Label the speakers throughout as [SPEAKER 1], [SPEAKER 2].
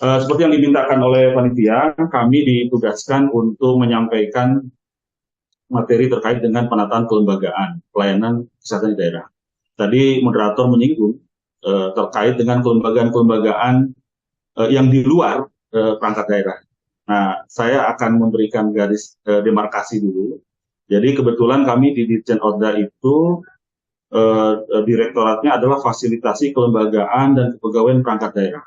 [SPEAKER 1] Seperti yang dimintakan oleh panitia, kami ditugaskan untuk menyampaikan materi terkait dengan penataan kelembagaan pelayanan kesehatan di daerah. Tadi moderator menyinggung terkait dengan kelembagaan-kelembagaan yang di luar perangkat daerah. Nah, saya akan memberikan garis demarkasi dulu. Jadi kebetulan kami di Dirjen Odda itu direktoratnya adalah fasilitasi kelembagaan dan kepegawaian perangkat daerah.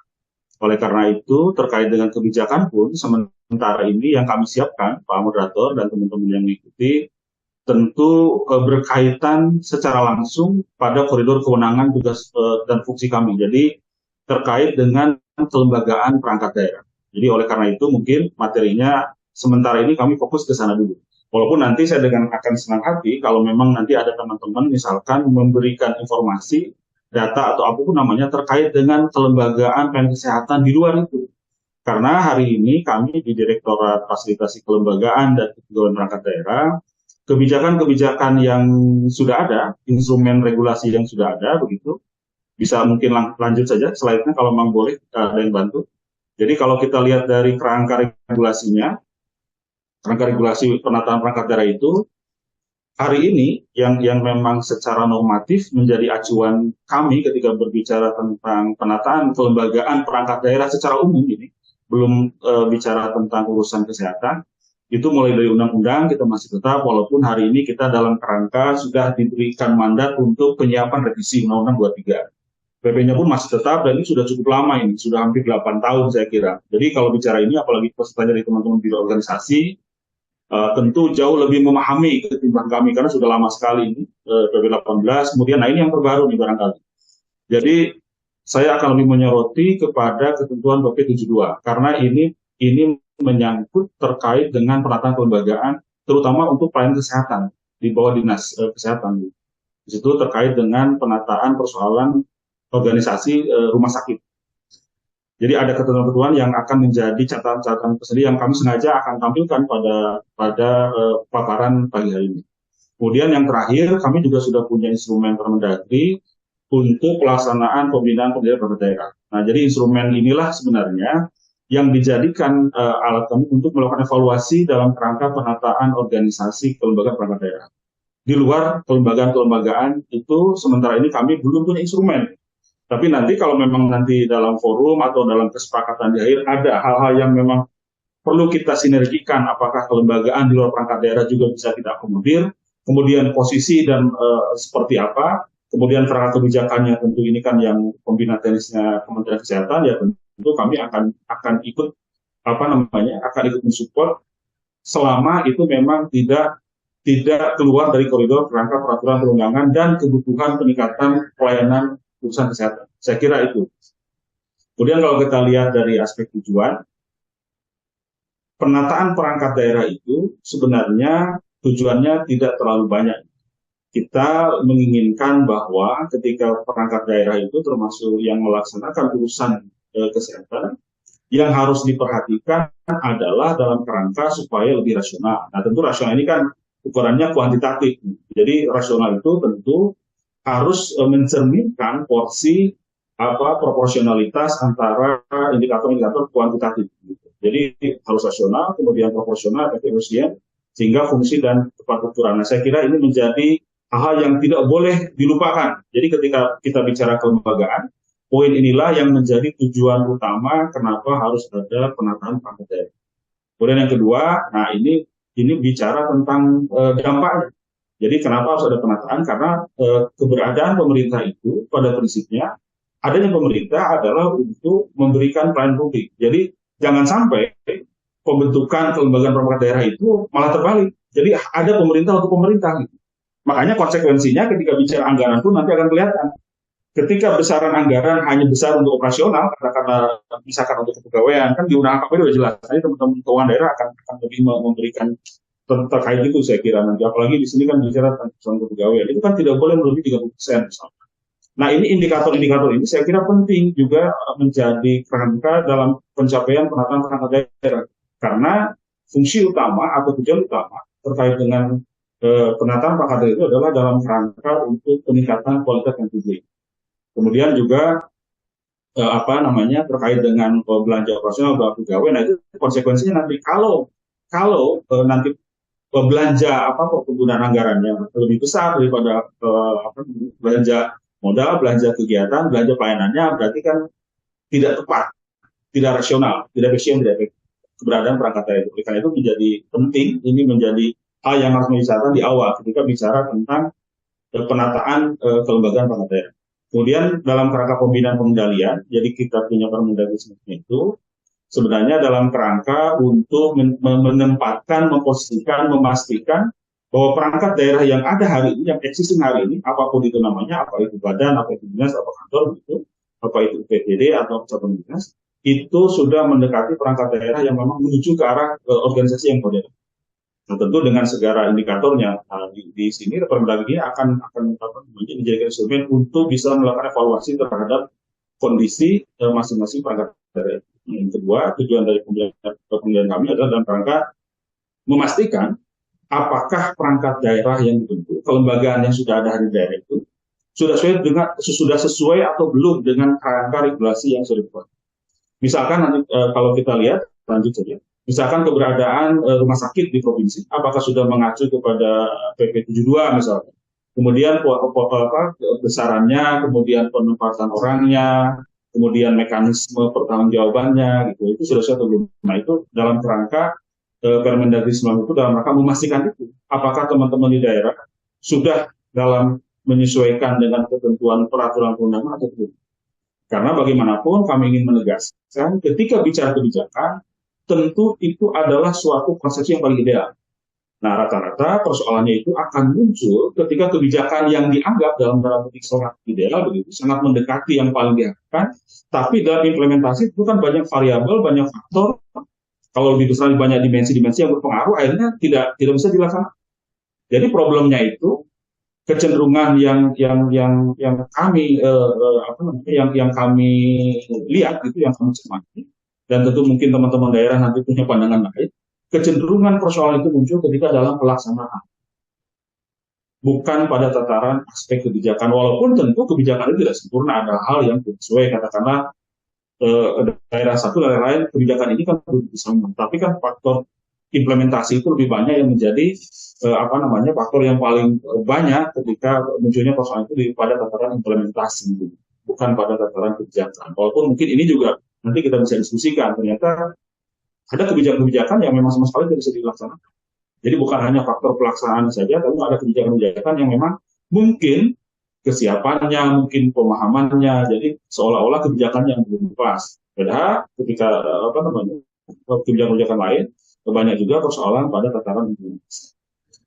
[SPEAKER 1] Oleh karena itu, terkait dengan kebijakan pun, sementara ini yang kami siapkan, Pak Moderator dan teman-teman yang mengikuti, tentu berkaitan secara langsung pada koridor kewenangan tugas dan fungsi kami. Jadi terkait dengan kelembagaan perangkat daerah. Jadi oleh karena itu mungkin materinya sementara ini kami fokus ke sana dulu. Walaupun nanti saya dengan akan senang hati kalau memang nanti ada teman-teman misalkan memberikan informasi, data atau apapun namanya terkait dengan kelembagaan pelayanan kesehatan di luar itu. Karena hari ini kami di Direktorat Fasilitasi Kelembagaan dan Kepegawaian Perangkat Daerah, kebijakan-kebijakan yang sudah ada, instrumen regulasi yang sudah ada, begitu, bisa mungkin lanjut saja slide-nya kalau memang boleh ada yang bantu. Jadi kalau kita lihat dari kerangka regulasinya, kerangka regulasi penataan perangkat daerah itu, hari ini yang memang secara normatif menjadi acuan kami ketika berbicara tentang penataan kelembagaan perangkat daerah secara umum ini, belum bicara tentang urusan kesehatan, itu mulai dari undang-undang kita masih tetap, walaupun hari ini kita dalam kerangka sudah diberikan mandat untuk penyiapan revisi Undang-Undang 23. PP-nya pun masih tetap dan ini sudah cukup lama ini, sudah hampir 8 tahun saya kira. Jadi kalau bicara ini, apalagi pesertanya dari teman-teman biro organisasi, tentu jauh lebih memahami ketimbang kami karena sudah lama sekali ini PP 18. Kemudian, nah ini yang terbaru nih barangkali. Jadi saya akan lebih menyoroti kepada ketentuan PP 72 karena ini menyangkut terkait dengan penataan kelembagaan, terutama untuk pelayanan kesehatan di bawah dinas kesehatan. Di situ terkait dengan penataan persoalan organisasi rumah sakit. Jadi ada ketentuan-ketentuan yang akan menjadi catatan-catatan tersendiri yang kami sengaja akan tampilkan pada paparan pagi hari ini. Kemudian yang terakhir, kami juga sudah punya instrumen Permendagri untuk pelaksanaan pembinaan perangkat daerah. Nah, jadi instrumen inilah sebenarnya yang dijadikan alat kami untuk melakukan evaluasi dalam kerangka penataan organisasi kelembagaan perangkat daerah. Di luar kelembagaan-kelembagaan itu, sementara ini kami belum punya instrumen. Tapi nanti kalau memang nanti dalam forum atau dalam kesepakatan di akhir ada hal-hal yang memang perlu kita sinergikan, apakah kelembagaan di luar perangkat daerah juga bisa kita akomodir, kemudian posisi dan seperti apa, kemudian kerangka kebijakannya tentu ini kan yang pembina teknisnya Kementerian Kesehatan, ya tentu kami akan ikut akan ikut mensupport selama itu memang tidak keluar dari koridor kerangka peraturan perundangan dan kebutuhan peningkatan pelayanan urusan kesehatan. Saya kira itu. Kemudian kalau kita lihat dari aspek tujuan, penataan perangkat daerah itu sebenarnya tujuannya tidak terlalu banyak. Kita menginginkan bahwa ketika perangkat daerah itu termasuk yang melaksanakan urusan kesehatan, yang harus diperhatikan adalah dalam kerangka supaya lebih rasional. Nah, tentu rasional ini kan ukurannya kuantitatif. Jadi rasional itu tentu harus mencerminkan porsi proporsionalitas antara indikator-indikator kuantitatif. Jadi harus rasional, kemudian proporsional, efisien, sehingga fungsi dan tepat ukuran. Nah, saya kira ini menjadi hal-hal yang tidak boleh dilupakan. Jadi ketika kita bicara kelembagaan, poin inilah yang menjadi tujuan utama kenapa harus ada penataan perangkat daerah. Kemudian yang kedua, nah ini bicara tentang dampaknya. Jadi kenapa harus ada penataan? Karena keberadaan pemerintah itu pada prinsipnya adanya pemerintah adalah untuk memberikan pelayanan publik. Jadi jangan sampai pembentukan kelembagaan perangkat daerah itu malah terbalik. Jadi ada pemerintah untuk pemerintah. Gitu. Makanya konsekuensinya ketika bicara anggaran pun nanti akan kelihatan. Ketika besaran anggaran hanya besar untuk operasional, karena misalkan untuk kepegawaian, kan di undang AKP sudah jelas. Nanti teman-teman keuangan daerah akan lebih memberikan terkait itu saya kira nanti. Apalagi di sini kan bicara tentang kepegawaian. Itu kan tidak boleh melebihi 30% misalnya. Nah, ini indikator-indikator ini saya kira penting juga menjadi kerangka dalam pencapaian penataan perangkat daerah. Karena fungsi utama atau tujuan utama terkait dengan penataan perangkat daerah itu adalah dalam kerangka untuk peningkatan kualitas yang publik. Kemudian juga terkait dengan belanja operasional berapa pegawai. Nah itu konsekuensinya nanti kalau nanti belanja penggunaan anggarannya lebih besar daripada belanja modal, belanja kegiatan, belanja pelayanannya, berarti kan tidak tepat, tidak rasional, tidak efisien, tidak efektif keberadaan perangkat daerah itu. Karena itu menjadi penting, ini menjadi hal yang harus dibicarakan di awal ketika bicara tentang penataan kelembagaan perangkat daerah. Kemudian dalam kerangka pembinaan pengendalian, jadi kita punya Permendagri itu sebenarnya dalam kerangka untuk menempatkan, memposisikan, memastikan bahwa perangkat daerah yang ada hari ini, yang existing hari ini, apapun itu namanya, apa itu badan, apa itu dinas, apa kantor, gitu, apa itu UPTD atau satuan dinas, itu sudah mendekati perangkat daerah yang memang menuju ke arah organisasi yang modern. Nah, tentu dengan segala indikatornya di sini Permendagri akan menjadikan instrumen untuk bisa melakukan evaluasi terhadap kondisi masing-masing perangkat daerah. Yang kedua, tujuan dari pemilihan kami adalah dalam rangka memastikan apakah perangkat daerah yang dibentuk, kelembagaan yang sudah ada di daerah itu sudah sesuai atau belum dengan kerangka regulasi yang sudah dibuat. Misalkan nanti kalau kita lihat lanjut saja, misalkan keberadaan rumah sakit di provinsi, apakah sudah mengacu kepada PP 72 misalnya, kemudian besarannya, kemudian penempatan orangnya, kemudian mekanisme pertanggungjawabannya, gitu, itu sudah suatu belum. Nah itu dalam kerangka Permendagri 9 itu dalam rangka memastikan itu, apakah teman-teman di daerah sudah dalam menyesuaikan dengan ketentuan peraturan perundangan atau tidak. Karena bagaimanapun kami ingin menegaskan ketika bicara kebijakan, tentu itu adalah suatu konsepsi yang paling ideal. Nah, rata-rata persoalannya itu akan muncul ketika kebijakan yang dianggap dalam tanda petik sangat ideal begitu, sangat mendekati yang paling diharapkan, tapi dalam implementasi itu kan banyak variabel, banyak faktor. Kalau lebih besar banyak dimensi-dimensi yang berpengaruh, akhirnya tidak bisa dilaksanakan. Jadi problemnya itu kecenderungan yang kami yang kami lihat gitu, yang kami cermati, dan tentu mungkin teman-teman daerah nanti punya pandangan lain. Kecenderungan persoalan itu muncul ketika dalam pelaksanaan, bukan pada tataran aspek kebijakan. Walaupun tentu kebijakan itu tidak sempurna, ada hal yang tidak sesuai, katakanlah daerah satu daerah lain kebijakan ini kan belum sama, tapi kan faktor implementasi itu lebih banyak yang menjadi faktor yang paling banyak ketika munculnya persoalan itu pada tataran implementasi, bukan pada tataran kebijakan. Walaupun mungkin ini juga nanti kita bisa diskusikan, ternyata ada kebijakan-kebijakan yang memang sama sekali tidak bisa dilaksanakan. Jadi bukan hanya faktor pelaksanaan saja, tapi ada kebijakan-kebijakan yang memang mungkin kesiapannya, mungkin pemahamannya, jadi seolah-olah kebijakan yang belum pas. Padahal ketika kebijakan-kebijakan lain, banyak juga persoalan pada tataran implementasi.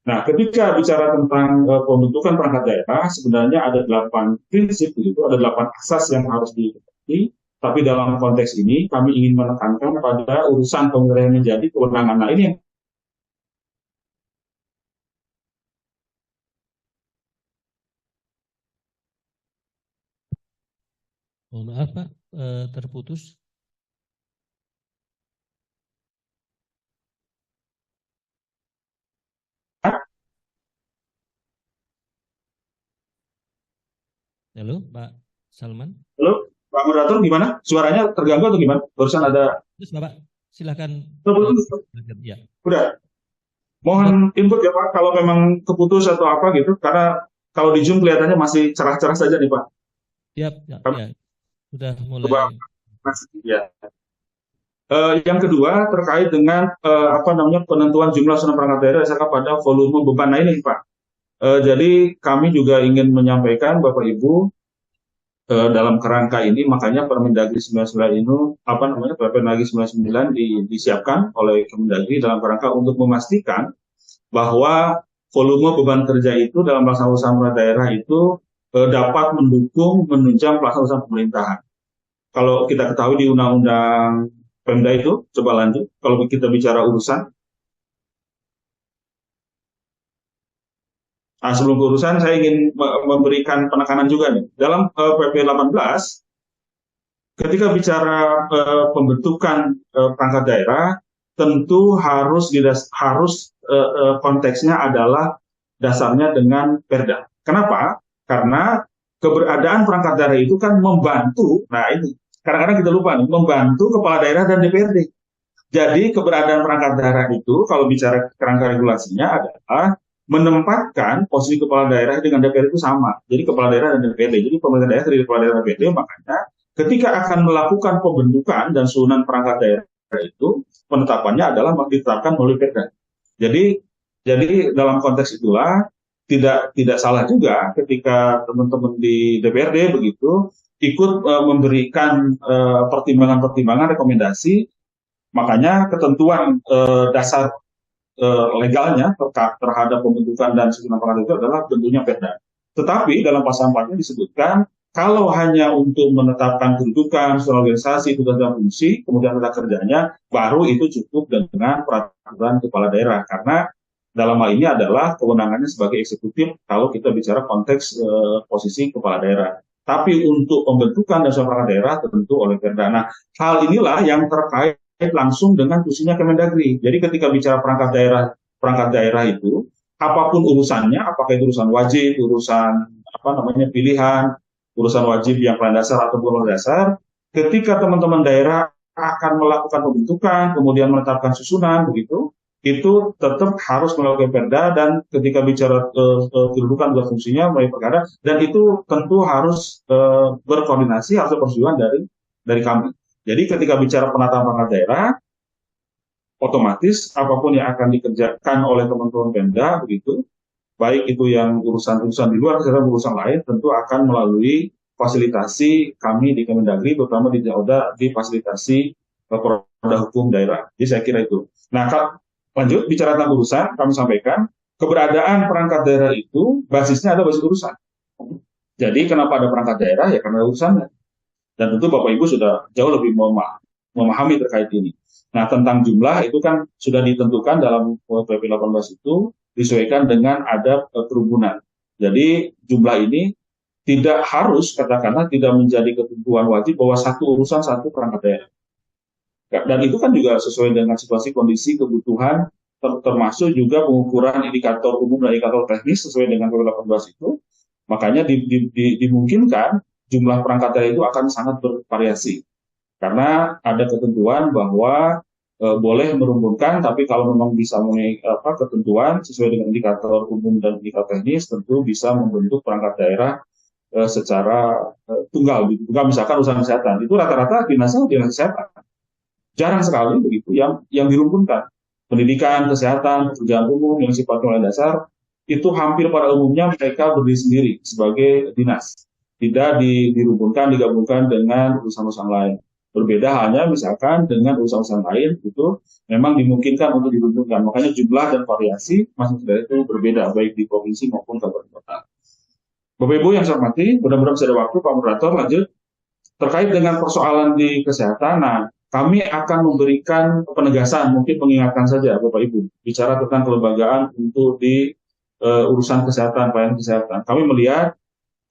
[SPEAKER 1] Nah, ketika bicara tentang pembentukan perangkat daerah, sebenarnya ada 8 prinsip, begitu, ada 8 asas yang harus diikuti. Tapi dalam konteks ini, kami ingin menekankan pada urusan pemilihan menjadi kewenangan. Nah, ini yang
[SPEAKER 2] mohon maaf Pak, terputus. Halo Pak Salman.
[SPEAKER 1] Halo Pak Moderator, gimana? Suaranya terganggu atau gimana? Barusan ada.
[SPEAKER 2] Terus Bapak, silakan.
[SPEAKER 1] Ya. Udah. Mohon input ya Pak, kalau memang keputus atau apa gitu, karena kalau di Zoom kelihatannya masih cerah-cerah saja nih Pak.
[SPEAKER 2] Ya. Sudah mulai.
[SPEAKER 1] Ya. Yang kedua terkait dengan penentuan jumlah susunan perangkat daerah berdasarkan pada volume beban. Nah ini Pak. Jadi kami juga ingin menyampaikan Bapak Ibu dalam kerangka ini, makanya Permendagri 99 ini Permendagri 99 disiapkan oleh Kemendagri dalam kerangka untuk memastikan bahwa volume beban kerja itu dalam pelaksanaan usaha daerah itu dapat mendukung menunjang pelaksanaan usaha pemerintahan. Kalau kita ketahui di Undang-Undang Pemda itu, coba lanjut. Kalau kita bicara urusan, nah, sebelum ke urusan, saya ingin memberikan penekanan juga nih. Dalam PP 18, ketika bicara pembentukan perangkat daerah, tentu harus konteksnya adalah dasarnya dengan Perda. Kenapa? Karena keberadaan perangkat daerah itu kan membantu. Nah ini kadang-kadang kita lupa nih, membantu kepala daerah dan DPRD. Jadi keberadaan perangkat daerah itu kalau bicara kerangka regulasinya adalah menempatkan posisi kepala daerah dengan DPRD itu sama. Jadi kepala daerah dan DPRD. Jadi pemerintah daerah dari kepala daerah dan DPRD, makanya ketika akan melakukan pembentukan dan susunan perangkat daerah itu, penetapannya adalah ditetapkan melalui Perda. Jadi dalam konteks itulah tidak salah juga ketika teman-teman di DPRD begitu ikut memberikan pertimbangan-pertimbangan rekomendasi. Makanya ketentuan dasar legalnya terhadap pembentukan dan susunan perangkat itu adalah bentuknya Perda. Tetapi dalam pasal 4-nya disebutkan kalau hanya untuk menetapkan kedudukan, organisasi, tugas dan fungsi, kemudian tata kerjanya, baru itu cukup dengan peraturan kepala daerah. Karena dalam hal ini adalah kewenangannya sebagai eksekutif kalau kita bicara konteks posisi kepala daerah. Tapi untuk pembentukan dan susunan perangkat daerah tentu oleh Perda. Nah, hal inilah yang terkait langsung dengan fungsinya Kemendagri. Jadi ketika bicara perangkat daerah itu, apapun urusannya, apakah itu urusan wajib, urusan pilihan, urusan wajib yang plan dasar atau belum dasar, ketika teman-teman daerah akan melakukan pembentukan, kemudian menetapkan susunan, begitu, itu tetap harus melalui Perda dan ketika bicara kedudukan dan fungsinya melalui perkara, dan itu tentu harus berkoordinasi, harus persetujuan dari kami. Jadi ketika bicara penataan perangkat daerah, otomatis apapun yang akan dikerjakan oleh teman-teman Pemda begitu, baik itu yang urusan-urusan di luar kesehatan urusan lain, tentu akan melalui fasilitasi kami di Kemendagri, terutama di Jaoda di fasilitasi Porda Hukum Daerah. Jadi saya kira itu. Nah, lanjut bicara tentang urusan, kami sampaikan keberadaan perangkat daerah itu basisnya ada basis urusan. Jadi kenapa ada perangkat daerah? Ya karena urusannya. Dan tentu Bapak Ibu sudah jauh lebih memahami terkait ini. Nah, tentang jumlah itu kan sudah ditentukan dalam PP 18 itu disesuaikan dengan ada kerumunan. Jadi jumlah ini tidak harus, katakanlah tidak menjadi ketentuan wajib bahwa satu urusan satu perangkat daerah. Dan itu kan juga sesuai dengan situasi kondisi kebutuhan, termasuk juga pengukuran indikator umum dan indikator teknis sesuai dengan PP 18 itu. Makanya dimungkinkan jumlah perangkat daerah itu akan sangat bervariasi. Karena ada ketentuan bahwa boleh merumunkan, tapi kalau memang bisa memenuhi ketentuan sesuai dengan indikator umum dan indikator teknis, tentu bisa membentuk perangkat daerah secara tunggal. Misalkan urusan kesehatan, itu rata-rata dinas kesehatan. Jarang sekali begitu yang dirumpunkan. Pendidikan, kesehatan, pekerjaan umum yang sifatnya dasar, itu hampir pada umumnya mereka berdiri sendiri sebagai dinas. Tidak dirumpunkan, digabungkan dengan urusan-urusan lain. Berbeda hanya misalkan dengan urusan-urusan lain itu memang dimungkinkan untuk dirumpunkan. Makanya jumlah dan variasi masing-masing daerah itu berbeda, baik di provinsi maupun kabupaten kota. Bapak Ibu yang saya hormati, mudah-mudahan bisa ada waktu Pak Moderator lanjut. Terkait dengan persoalan di kesehatan, nah kami akan memberikan penegasan, mungkin mengingatkan saja Bapak Ibu, bicara tentang kelembagaan untuk di urusan kesehatan, pelayanan kesehatan. Kami melihat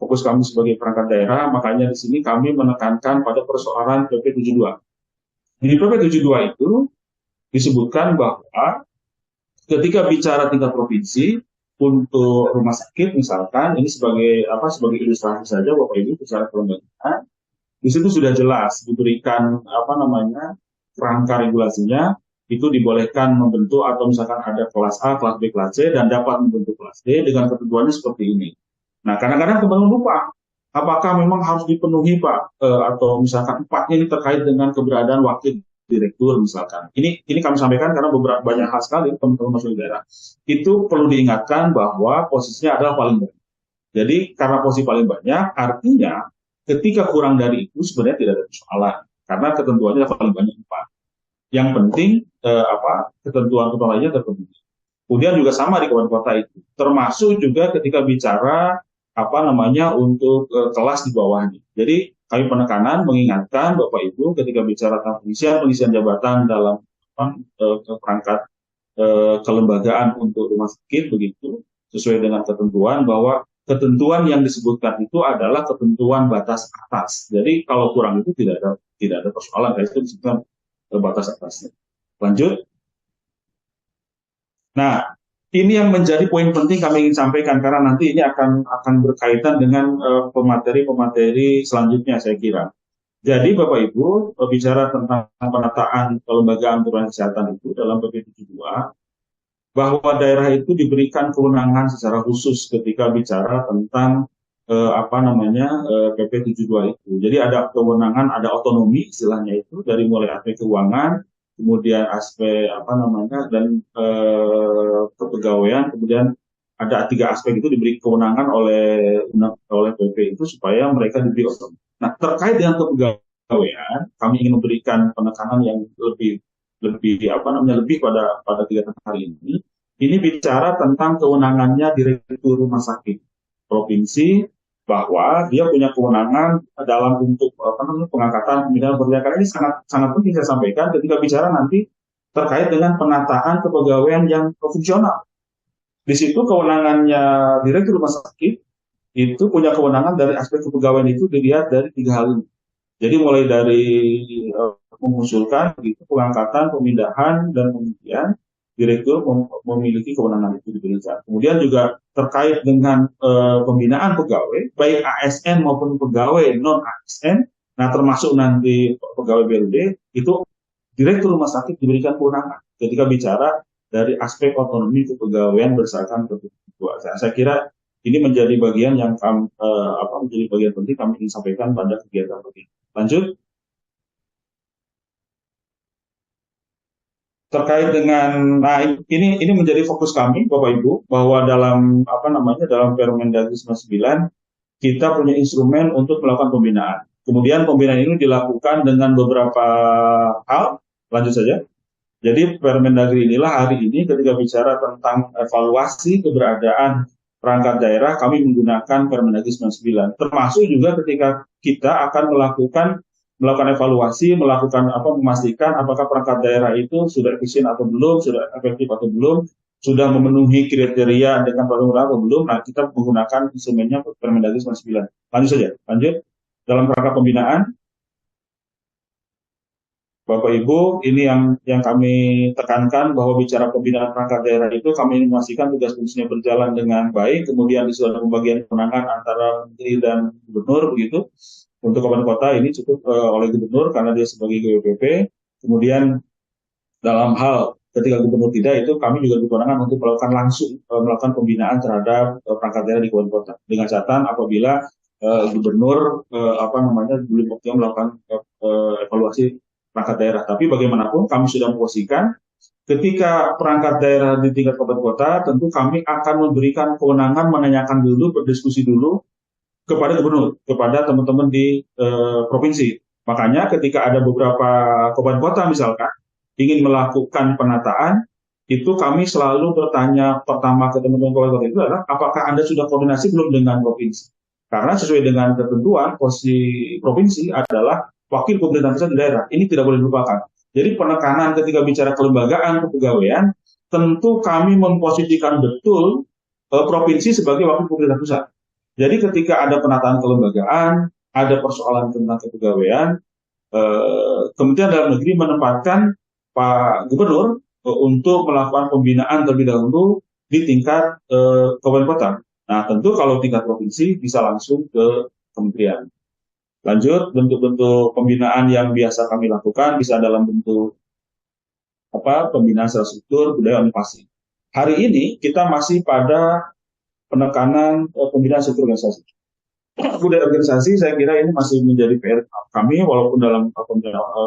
[SPEAKER 1] fokus kami sebagai perangkat daerah, makanya di sini kami menekankan pada persoalan PP 72. Di PP 72 itu disebutkan bahwa ketika bicara tingkat provinsi untuk rumah sakit misalkan, ini sebagai ilustrasi saja Bapak Ibu bicara kelembagaan, di situ sudah jelas diberikan kerangka regulasinya, itu dibolehkan membentuk atau misalkan ada kelas A, kelas B, kelas C dan dapat membentuk kelas D dengan ketentuannya seperti ini. Nah, kadang-kadang teman-teman lupa, apakah memang harus dipenuhi Pak, atau misalkan 4-nya ini terkait dengan keberadaan wakil direktur misalkan. Ini kami sampaikan karena banyak hal sekali teman-teman masuk daerah. Itu perlu diingatkan bahwa posisinya adalah paling banyak. Jadi karena posisi paling banyak, artinya ketika kurang dari itu sebenarnya tidak ada persoalan karena ketentuannya adalah paling banyak 4. Yang penting ketentuan lainnya terpenuhi. Kemudian juga sama di kabupaten kota itu, termasuk juga ketika bicara untuk kelas di bawahnya. Jadi kami penekanan mengingatkan Bapak Ibu ketika bicara tentang pengisian jabatan dalam perangkat kelembagaan untuk rumah sakit begitu sesuai dengan ketentuan bahwa ketentuan yang disebutkan itu adalah ketentuan batas atas. Jadi kalau kurang itu tidak ada persoalan, karena itu disebutkan batas atasnya. Lanjut. Nah, ini yang menjadi poin penting kami ingin sampaikan karena nanti ini akan berkaitan dengan pemateri selanjutnya saya kira. Jadi Bapak Ibu, bicara tentang penataan kelembagaan perubahan kesehatan itu dalam PP 72, bahwa daerah itu diberikan kewenangan secara khusus ketika bicara tentang PP 72 itu. Jadi ada kewenangan, ada otonomi istilahnya itu dari mulai aspek keuangan, kemudian aspek dan kepegawaian, kemudian ada tiga aspek itu diberi kewenangan oleh PP itu supaya mereka diberi otonomi. Nah, terkait dengan kepegawaian, kami ingin memberikan penekanan yang lebih pada kegiatan hari ini. Ini bicara tentang kewenangannya Direktur Rumah Sakit Provinsi, bahwa dia punya kewenangan dalam untuk pengangkatan pembinaan pekerjaan. Ini sangat sangat penting saya sampaikan ketika bicara nanti terkait dengan penataan kepegawaian yang profesional. Di situ kewenangannya Direktur Rumah Sakit itu punya kewenangan dari aspek kepegawaian itu dilihat dari tiga hal ini. Jadi mulai dari mengusulkan gitu, pengangkatan, pemindahan, dan kemudian direktur memiliki kewenangan itu diberikan. Kemudian juga terkait dengan pembinaan pegawai, baik ASN maupun pegawai non ASN, nah termasuk nanti pegawai BLD, itu direktur rumah sakit diberikan kewenangan ketika bicara dari aspek otonomi kepegawaian berdasarkan ketentuan. Saya kira ini menjadi bagian yang menjadi bagian penting kami ingin sampaikan pada kegiatan ini. Lanjut. Terkait dengan ini menjadi fokus kami Bapak Ibu, bahwa dalam Permendagri 99 kita punya instrumen untuk melakukan pembinaan. Kemudian pembinaan ini dilakukan dengan beberapa hal. Lanjut saja. Jadi Permendagri inilah hari ini ketika bicara tentang evaluasi keberadaan perangkat daerah, kami menggunakan Permendagri 99. Termasuk juga ketika kita akan melakukan evaluasi, memastikan apakah perangkat daerah itu sudah efisien atau belum, sudah efektif atau belum, sudah memenuhi kriteria dengan peraturan atau belum. Nah, kita menggunakan instrumennya Permendagri 99. Lanjut saja. Lanjut. Dalam rangka pembinaan, Bapak Ibu, ini yang kami tekankan bahwa bicara pembinaan perangkat daerah itu kami ingin memastikan tugas fungsinya berjalan dengan baik, kemudian di suatu pembagian kewenangan antara menteri dan gubernur begitu. Untuk kabupaten kota ini cukup oleh gubernur karena dia sebagai GWPP. Kemudian dalam hal ketika gubernur tidak, itu kami juga berkewenangan untuk melakukan pembinaan terhadap perangkat daerah di kabupaten kota. Dengan catatan apabila gubernur belum optimal melakukan evaluasi perangkat daerah. Tapi bagaimanapun kami sudah memposisikan ketika perangkat daerah di tingkat kabupaten kota, tentu kami akan memberikan kewenangan menanyakan dulu, berdiskusi dulu kepada gubernur, kepada teman-teman di provinsi. Makanya ketika ada beberapa kabupaten kota misalkan ingin melakukan penataan, itu kami selalu bertanya pertama ke teman-teman kabupaten kota itu adalah apakah Anda sudah koordinasi belum dengan provinsi? Karena sesuai dengan ketentuan, posisi provinsi adalah wakil pemerintah pusat di daerah. Ini tidak boleh dilupakan. Jadi penekanan ketika bicara kelembagaan kepegawaian, tentu kami memposisikan betul provinsi sebagai wakil pemerintah pusat. Jadi ketika ada penataan kelembagaan, ada persoalan tentang kepegawaian, Kementerian Dalam Negeri menempatkan Pak Gubernur untuk melakukan pembinaan terlebih dahulu di tingkat kabupaten kota. Nah, tentu kalau tingkat provinsi bisa langsung ke kementerian. Lanjut, bentuk-bentuk pembinaan yang biasa kami lakukan bisa dalam bentuk pembinaan secara struktur, budaya, inovasi. Hari ini kita masih pada penekanan pembinaan struktur organisasi. Budaya organisasi saya kira ini masih menjadi PR kami, walaupun dalam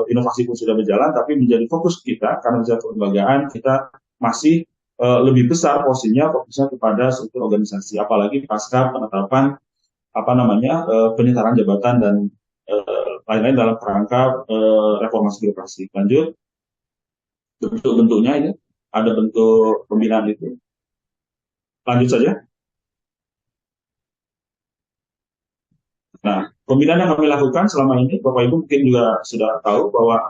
[SPEAKER 1] inovasi pun sudah berjalan, tapi menjadi fokus kita karena bicara kelembagaan kita masih lebih besar fokusnya kepada struktur organisasi, apalagi pasca penetapan penyetaraan jabatan dan lain-lain dalam kerangka reformasi birokrasi. Lanjut, bentuk-bentuknya ini ada bentuk pembinaan itu. Lanjut saja. Nah, pembinaan yang kami lakukan selama ini, Bapak Ibu mungkin juga sudah tahu bahwa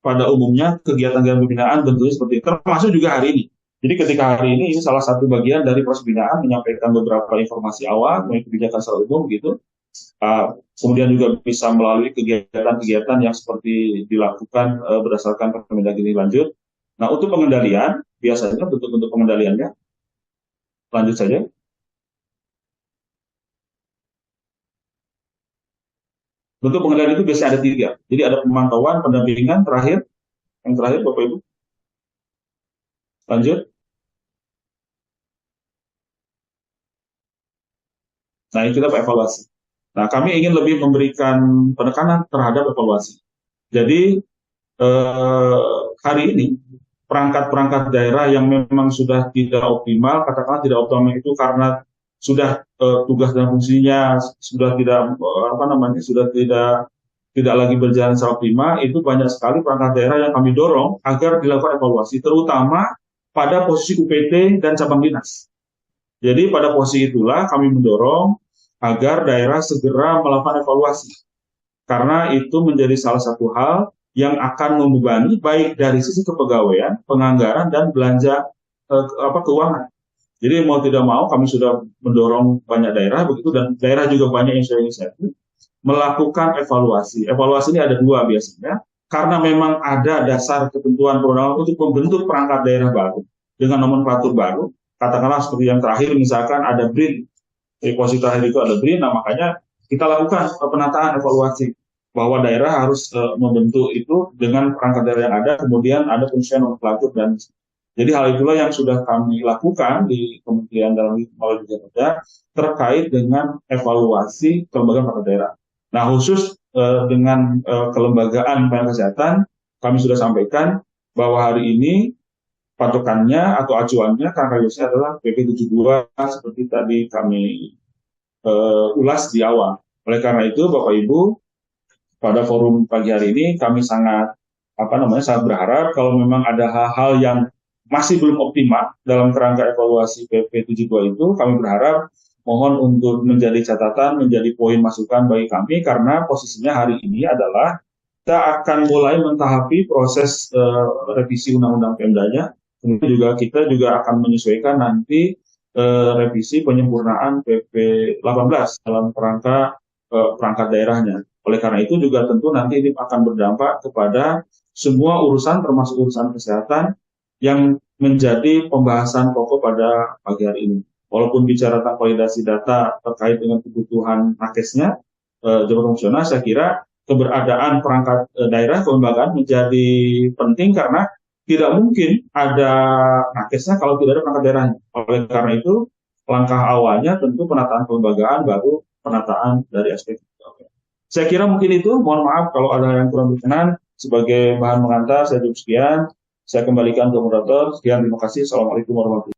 [SPEAKER 1] pada umumnya kegiatan-kegiatan pembinaan bentuknya seperti itu, termasuk juga hari ini. Jadi ketika hari ini salah satu bagian dari proses pembinaan menyampaikan beberapa informasi awal, mengenai kebijakan secara umum gitu. Kemudian juga bisa melalui kegiatan-kegiatan yang seperti dilakukan berdasarkan Permendagri ini. Lanjut. Nah, untuk pengendalian, biasanya bentuk-bentuk pengendaliannya, lanjut saja. Bentuk pengendalian itu biasanya ada 3. Jadi ada pemantauan, pendampingan, yang terakhir Bapak Ibu. Lanjut. Nah, ini kita evaluasi. Nah, kami ingin lebih memberikan penekanan terhadap evaluasi. Jadi hari ini perangkat-perangkat daerah yang memang sudah tidak optimal, katakanlah tidak optimal itu karena sudah tugas dan fungsinya sudah tidak sudah tidak lagi berjalan secara optimal, itu banyak sekali perangkat daerah yang kami dorong agar dilakukan evaluasi, terutama pada posisi UPT dan cabang dinas. Jadi pada posisi itulah kami mendorong agar daerah segera melakukan evaluasi. Karena itu menjadi salah satu hal yang akan membebani baik dari sisi kepegawaian, penganggaran, dan belanja keuangan. Jadi mau tidak mau kami sudah mendorong banyak daerah begitu, dan daerah juga banyak yang sudah inisiatif melakukan evaluasi. Evaluasi ini ada 2 biasanya, karena memang ada dasar ketentuan perundangan untuk membentuk perangkat daerah baru dengan nomenklatur baru. Katakanlah seperti yang terakhir misalkan ada BRIN, deposito terakhir itu ada BRIN, nah makanya kita lakukan penataan evaluasi bahwa daerah harus membentuk itu dengan perangkat daerah yang ada, kemudian ada fungsi nomenklatur dan jadi hal itulah yang sudah kami lakukan di Kementerian Dalam Negeri melalui Jakarta terkait dengan evaluasi kelembagaan perangkat daerah. Nah, khusus dengan kelembagaan pelayanan kesehatan, kami sudah sampaikan bahwa hari ini patokannya atau acuannya karena adalah PP 72 seperti tadi kami ulas di awal. Oleh karena itu, Bapak Ibu, pada forum pagi hari ini kami sangat sangat berharap kalau memang ada hal-hal yang masih belum optimal dalam kerangka evaluasi PP 72 itu, kami berharap mohon untuk menjadi catatan, menjadi poin masukan bagi kami, karena posisinya hari ini adalah kita akan mulai mentahapi proses revisi Undang-Undang Pemdanya. Kemudian kita juga akan menyesuaikan nanti revisi penyempurnaan PP 18 dalam kerangka perangkat daerahnya. Oleh karena itu juga tentu nanti ini akan berdampak kepada semua urusan termasuk urusan kesehatan yang menjadi pembahasan pokok pada pagi hari ini. Walaupun bicara tentang validasi data terkait dengan kebutuhan nakesnya, jabatan fungsional, saya kira keberadaan perangkat daerah kelembagaan menjadi penting karena tidak mungkin ada nakesnya kalau tidak ada perangkat daerahnya. Oleh karena itu, langkah awalnya tentu penataan kelembagaan, baru penataan dari aspek. Saya kira mungkin itu, mohon maaf kalau ada yang kurang berkenan. Sebagai bahan mengantar, saya cukup sekian. Saya kembalikan ke moderator. Sekian, terima kasih. Assalamualaikum warahmatullahi wabarakatuh.